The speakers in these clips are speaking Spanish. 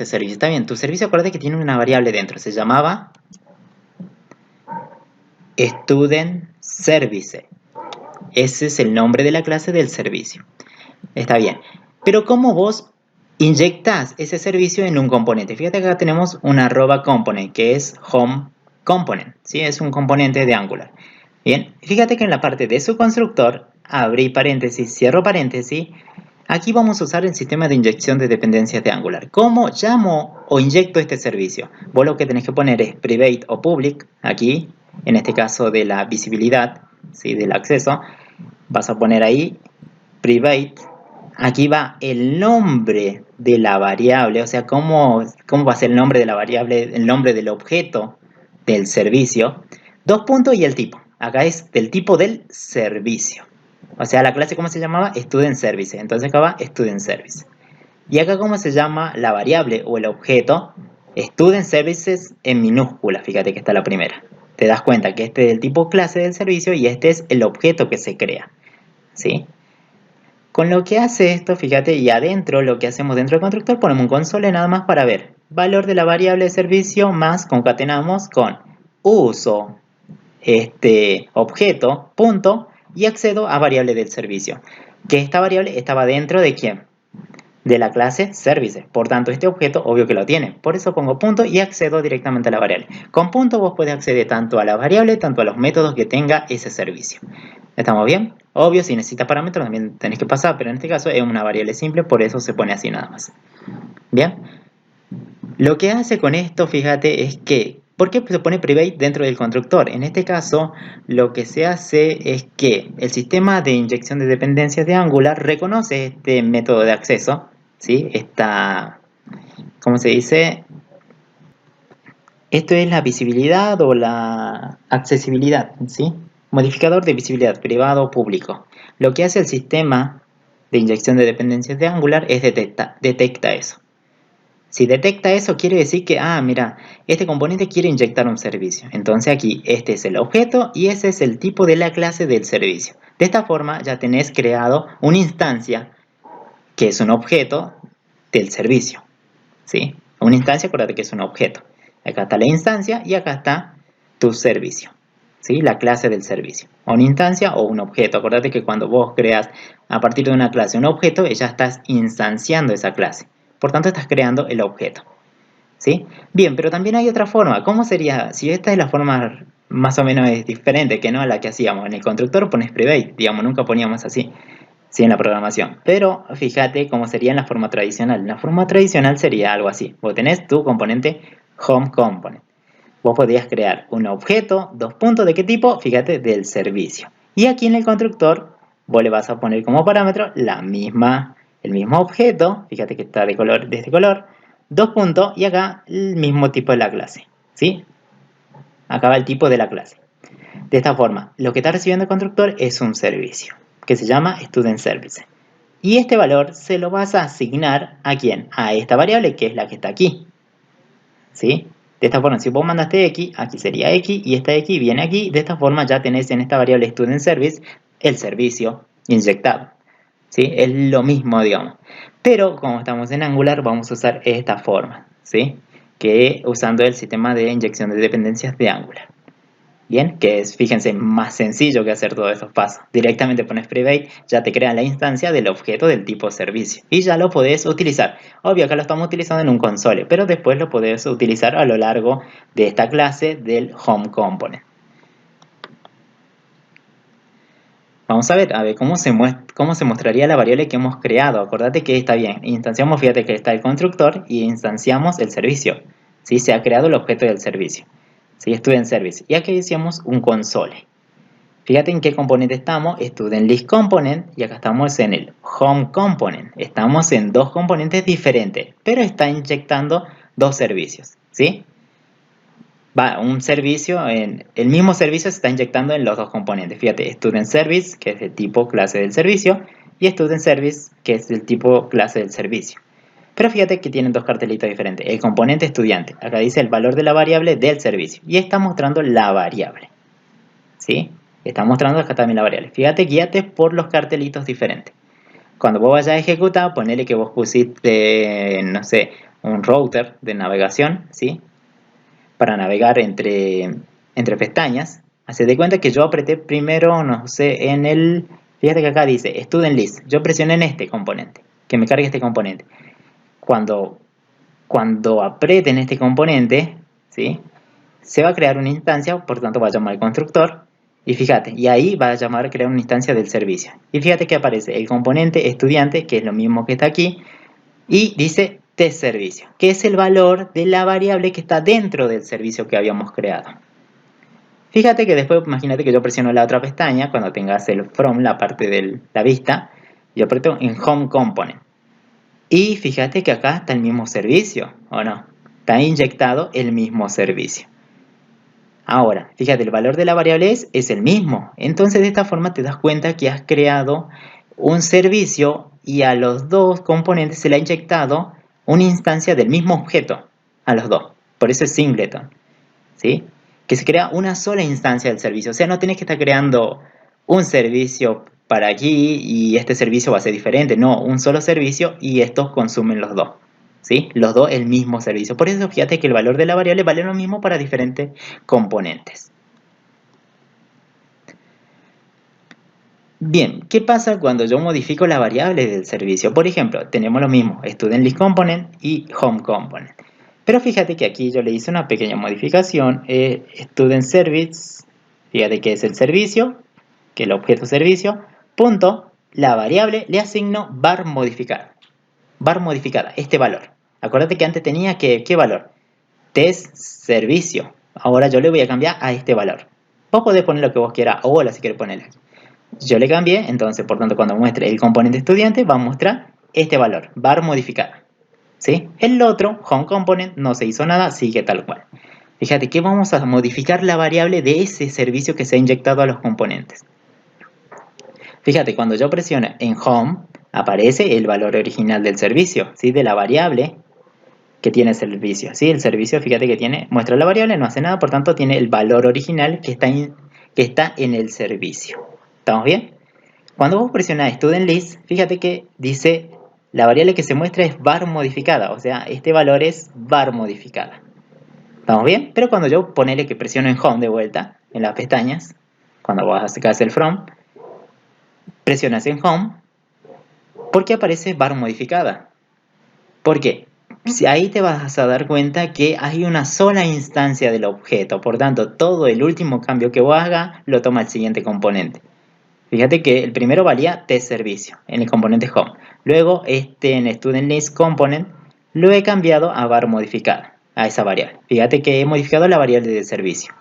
de servicio. Está bien, tu servicio, acuérdate que tiene una variable dentro. Se llamaba Student Service. Ese es el nombre de la clase del servicio. Está bien. Pero ¿cómo vos inyectás ese servicio en un componente? Fíjate que acá tenemos un arroba component, que es home component. ¿Sí? Es un componente de Angular. Bien, fíjate que en la parte de su constructor, abrí paréntesis, cierro paréntesis. Aquí vamos a usar el sistema de inyección de dependencias de Angular. ¿Cómo llamo o inyecto este servicio? Vos lo que tenés que poner es private o public, aquí, en este caso de la visibilidad, ¿sí? Del acceso. Vas a poner ahí private. Aquí va el nombre de la variable, o sea, cómo va a ser el nombre de la variable, el nombre del objeto del servicio. Dos puntos y el tipo. Acá es del tipo del servicio. O sea, la clase, ¿cómo se llamaba? Student Service. Entonces acá va Student Service. Y acá, ¿cómo se llama la variable o el objeto? Student Services en minúscula. Fíjate que está la primera. Te das cuenta que este es el tipo clase del servicio y este es el objeto que se crea. ¿Sí? Con lo que hace esto, fíjate, y adentro, lo que hacemos dentro del constructor, ponemos un console nada más para ver. Valor de la variable de servicio más concatenamos con uso objeto, punto, y accedo a variable del servicio. Que esta variable estaba dentro de ¿quién? De la clase service. Por tanto, este objeto obvio que lo tiene. Por eso pongo punto y accedo directamente a la variable. Con punto vos puedes acceder tanto a la variable, tanto a los métodos que tenga ese servicio. ¿Estamos bien? Obvio, si necesitas parámetros también tenés que pasar, pero en este caso es una variable simple, por eso se pone así nada más. Bien. Lo que hace con esto, fíjate, es que ¿por qué se pone private dentro del constructor? En este caso, lo que se hace es que el sistema de inyección de dependencias de Angular reconoce este método de acceso, ¿sí? ¿Cómo se dice? Esto es la visibilidad o la accesibilidad, ¿sí? Modificador de visibilidad, privado o público. Lo que hace el sistema de inyección de dependencias de Angular es detecta eso. Si detecta eso, quiere decir que, mira, este componente quiere inyectar un servicio. Entonces aquí, este es el objeto y ese es el tipo de la clase del servicio. De esta forma ya tenés creado una instancia que es un objeto del servicio. ¿Sí? Una instancia, acuérdate que es un objeto. Acá está la instancia y acá está tu servicio. ¿Sí? La clase del servicio. Una instancia o un objeto. Acuérdate que cuando vos creas a partir de una clase un objeto, ya estás instanciando esa clase. Por tanto, estás creando el objeto. ¿Sí? Bien, pero también hay otra forma. ¿Cómo sería? Si esta es la forma más o menos diferente que no a la que hacíamos. En el constructor pones private, digamos, nunca poníamos así. Sí, en la programación. Pero fíjate cómo sería en la forma tradicional. En la forma tradicional sería algo así. Vos tenés tu componente home component. Vos podrías crear un objeto, dos puntos, ¿de qué tipo? Fíjate, del servicio. Y aquí en el constructor, vos le vas a poner como parámetro el mismo objeto, fíjate que está de este color, dos puntos, y acá el mismo tipo de la clase. ¿Sí? Acá va el tipo de la clase. De esta forma, lo que está recibiendo el constructor es un servicio, que se llama Student Service. Y este valor se lo vas a asignar ¿a quién? A esta variable que es la que está aquí. ¿Sí? De esta forma, si vos mandaste X, aquí sería X y esta X viene aquí. De esta forma ya tenés en esta variable Student Service el servicio inyectado. ¿Sí? Es lo mismo, digamos. Pero como estamos en Angular, vamos a usar esta forma. ¿Sí? Que usando el sistema de inyección de dependencias de Angular. Bien, que es, fíjense, más sencillo que hacer todos esos pasos. Directamente pones private, ya te crea la instancia del objeto del tipo servicio. Y ya lo podés utilizar. Obvio, acá lo estamos utilizando en un console, pero después lo podés utilizar a lo largo de esta clase del home component. Vamos a ver cómo se mostraría la variable que hemos creado. Acordate que está bien. Instanciamos, fíjate que está el constructor y instanciamos el servicio. ¿Sí? Se ha creado el objeto del servicio. ¿Sí? Student Service. Y aquí decíamos un console. Fíjate en qué componente estamos, Student List Component, y acá estamos en el Home Component. Estamos en dos componentes diferentes, pero está inyectando dos servicios, ¿sí? El mismo servicio se está inyectando en los dos componentes. Fíjate, Student Service, que es el tipo clase del servicio, y Student Service, que es el tipo clase del servicio. Pero fíjate que tienen dos cartelitos diferentes. El componente estudiante, acá dice el valor de la variable del servicio, y está mostrando la variable, ¿sí? Está mostrando acá también la variable. Fíjate, guíate por los cartelitos diferentes. Cuando vos vayas a ejecutar, ponele que vos pusiste, no sé, un router de navegación, ¿sí? Para navegar entre pestañas. Haced de cuenta que yo apreté primero, no sé, fíjate que acá dice Student List. Yo presioné en este componente, que me cargue este componente. Cuando aprieten este componente, ¿sí? Se va a crear una instancia, por tanto va a llamar al constructor. Y fíjate, y ahí va a llamar a crear una instancia del servicio. Y fíjate que aparece el componente estudiante, que es lo mismo que está aquí, y dice test servicio, que es el valor de la variable que está dentro del servicio que habíamos creado. Fíjate que después, imagínate que yo presiono la otra pestaña, cuando tengas el from, la parte de la vista, yo aprieto en Home Component. Y fíjate que acá está el mismo servicio, ¿o no? Está inyectado el mismo servicio. Ahora, fíjate, el valor de la variable es el mismo. Entonces, de esta forma te das cuenta que has creado un servicio y a los dos componentes se le ha inyectado una instancia del mismo objeto a los dos. Por eso es singleton, ¿sí? Que se crea una sola instancia del servicio. O sea, no tienes que estar creando un servicio para aquí y este servicio va a ser diferente. No, un solo servicio y estos consumen los dos. ¿Sí? Los dos el mismo servicio. Por eso fíjate que el valor de la variable vale lo mismo para diferentes componentes. Bien, ¿qué pasa cuando yo modifico la variable del servicio? Por ejemplo, tenemos lo mismo, StudentListComponent y HomeComponent. Pero fíjate que aquí yo le hice una pequeña modificación. StudentService, fíjate que es el servicio, que es el objeto servicio, punto, la variable le asigno var modificada. Var modificada, este valor. Acuérdate que antes tenía ¿qué valor? Test servicio. Ahora yo le voy a cambiar a este valor. Vos podés poner lo que vos quieras, o hola si querés ponerle aquí. Yo le cambié, entonces por tanto cuando muestre el componente estudiante va a mostrar este valor, var modificada. ¿Sí? El otro, home component, no se hizo nada, sigue tal cual. Fíjate que vamos a modificar la variable de ese servicio que se ha inyectado a los componentes. Fíjate, cuando yo presiono en home, aparece el valor original del servicio, ¿sí? De la variable que tiene el servicio, ¿sí? El servicio, fíjate que tiene, muestra la variable, no hace nada, por tanto tiene el valor original que está en el servicio. ¿Estamos bien? Cuando vos presionás Student List, fíjate que dice la variable que se muestra es var modificada, o sea, este valor es var modificada. ¿Estamos bien? Pero cuando yo ponele que presiono en Home de vuelta, en las pestañas, cuando vas a sacar el From, presionas en Home, ¿por qué aparece var modificada? ¿Por qué? Si ahí te vas a dar cuenta que hay una sola instancia del objeto, por tanto, todo el último cambio que vos hagas lo toma el siguiente componente. Fíjate que el primero valía test servicio en el componente home. Luego en student list component lo he cambiado a var modificada, a esa variable. Fíjate que he modificado la variable de servicio.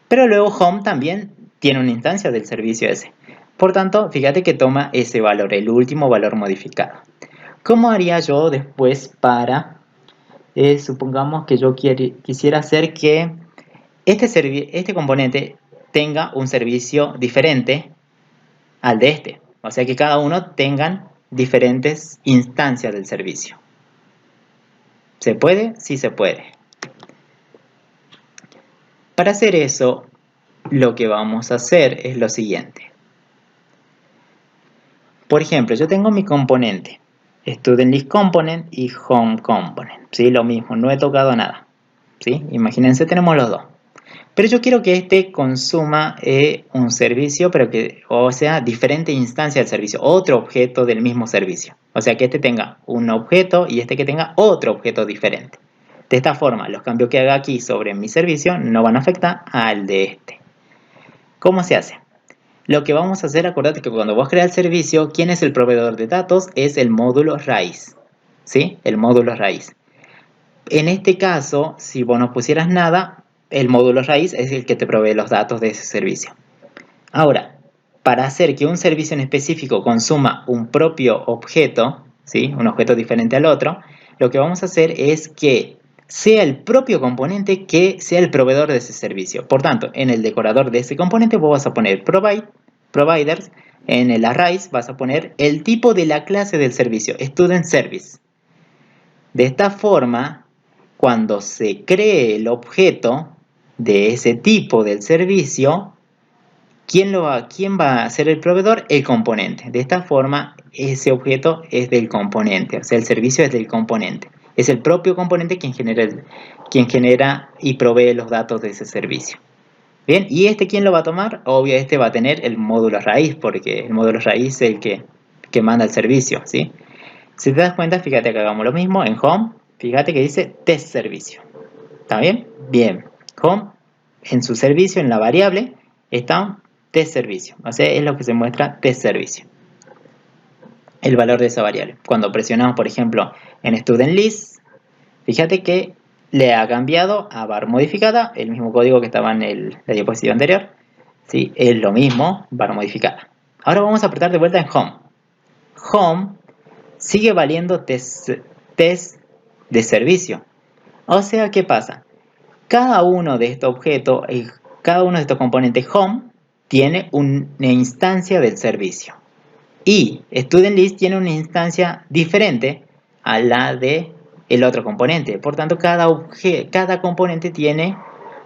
Pero luego home también tiene una instancia del servicio ese. Por tanto, fíjate que toma ese valor, el último valor modificado. ¿Cómo haría yo después para, supongamos que yo quisiera hacer que este componente tenga un servicio diferente al de este? O sea que cada uno tengan diferentes instancias del servicio. ¿Se puede? Sí se puede. Para hacer eso, lo que vamos a hacer es lo siguiente. Por ejemplo, yo tengo mi componente, Student List Component y Home Component. ¿Sí? Lo mismo, no he tocado nada. ¿Sí? Imagínense, tenemos los dos. Pero yo quiero que este consuma un servicio, pero que, o sea, diferente instancia del servicio, otro objeto del mismo servicio. O sea, que este tenga un objeto y este que tenga otro objeto diferente. De esta forma, los cambios que haga aquí sobre mi servicio no van a afectar al de este. ¿Cómo se hace? Lo que vamos a hacer, acuérdate que cuando vos creas el servicio, ¿quién es el proveedor de datos? Es el módulo raíz. ¿Sí? El módulo raíz. En este caso, si vos no pusieras nada, el módulo raíz es el que te provee los datos de ese servicio. Ahora, para hacer que un servicio en específico consuma un propio objeto, ¿sí? Un objeto diferente al otro, lo que vamos a hacer es que sea el propio componente que sea el proveedor de ese servicio. Por tanto, en el decorador de ese componente vos vas a poner providers, en el arrays vas a poner el tipo de la clase del servicio, student service. De esta forma, cuando se cree el objeto de ese tipo del servicio, ¿quién va a ser el proveedor? El componente. De esta forma, ese objeto es del componente, o sea, el servicio es del componente. Es el propio componente quien genera y provee los datos de ese servicio. Bien, ¿y quién lo va a tomar? Obvio, va a tener el módulo raíz, porque el módulo raíz es el que manda el servicio, ¿sí? Si te das cuenta, fíjate que hagamos lo mismo en home. Fíjate que dice test servicio. ¿Está bien? Bien. Home, en su servicio, en la variable, está un test servicio. O sea, es lo que se muestra test servicio. El valor de esa variable. Cuando presionamos, por ejemplo, en student list, fíjate que le ha cambiado a var modificada, el mismo código que estaba en la diapositiva anterior. ¿Sí? Es lo mismo, var modificada. Ahora vamos a apretar de vuelta en home. Home sigue valiendo test de servicio. O sea, ¿qué pasa? Cada uno de estos objetos, cada uno de estos componentes home, tiene una instancia del servicio. Y StudentList tiene una instancia diferente a la de el otro componente. Por tanto, cada componente tiene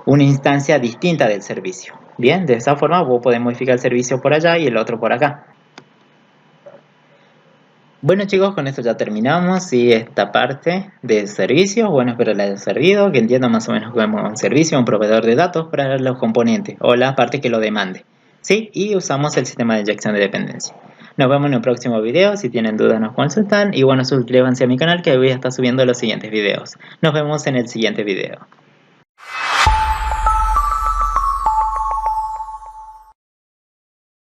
una instancia distinta del servicio. Bien, de esa forma vos podés modificar el servicio por allá y el otro por acá. Bueno chicos, con esto ya terminamos y esta parte de servicios. Bueno, espero les haya servido, que entiendan más o menos cómo es un servicio, un proveedor de datos para los componentes o la parte que lo demande. ¿Sí? Y usamos el sistema de inyección de dependencia. Nos vemos en el próximo video. Si tienen dudas nos consultan y bueno, suscríbanse a mi canal que voy a estar subiendo los siguientes videos. Nos vemos en el siguiente video.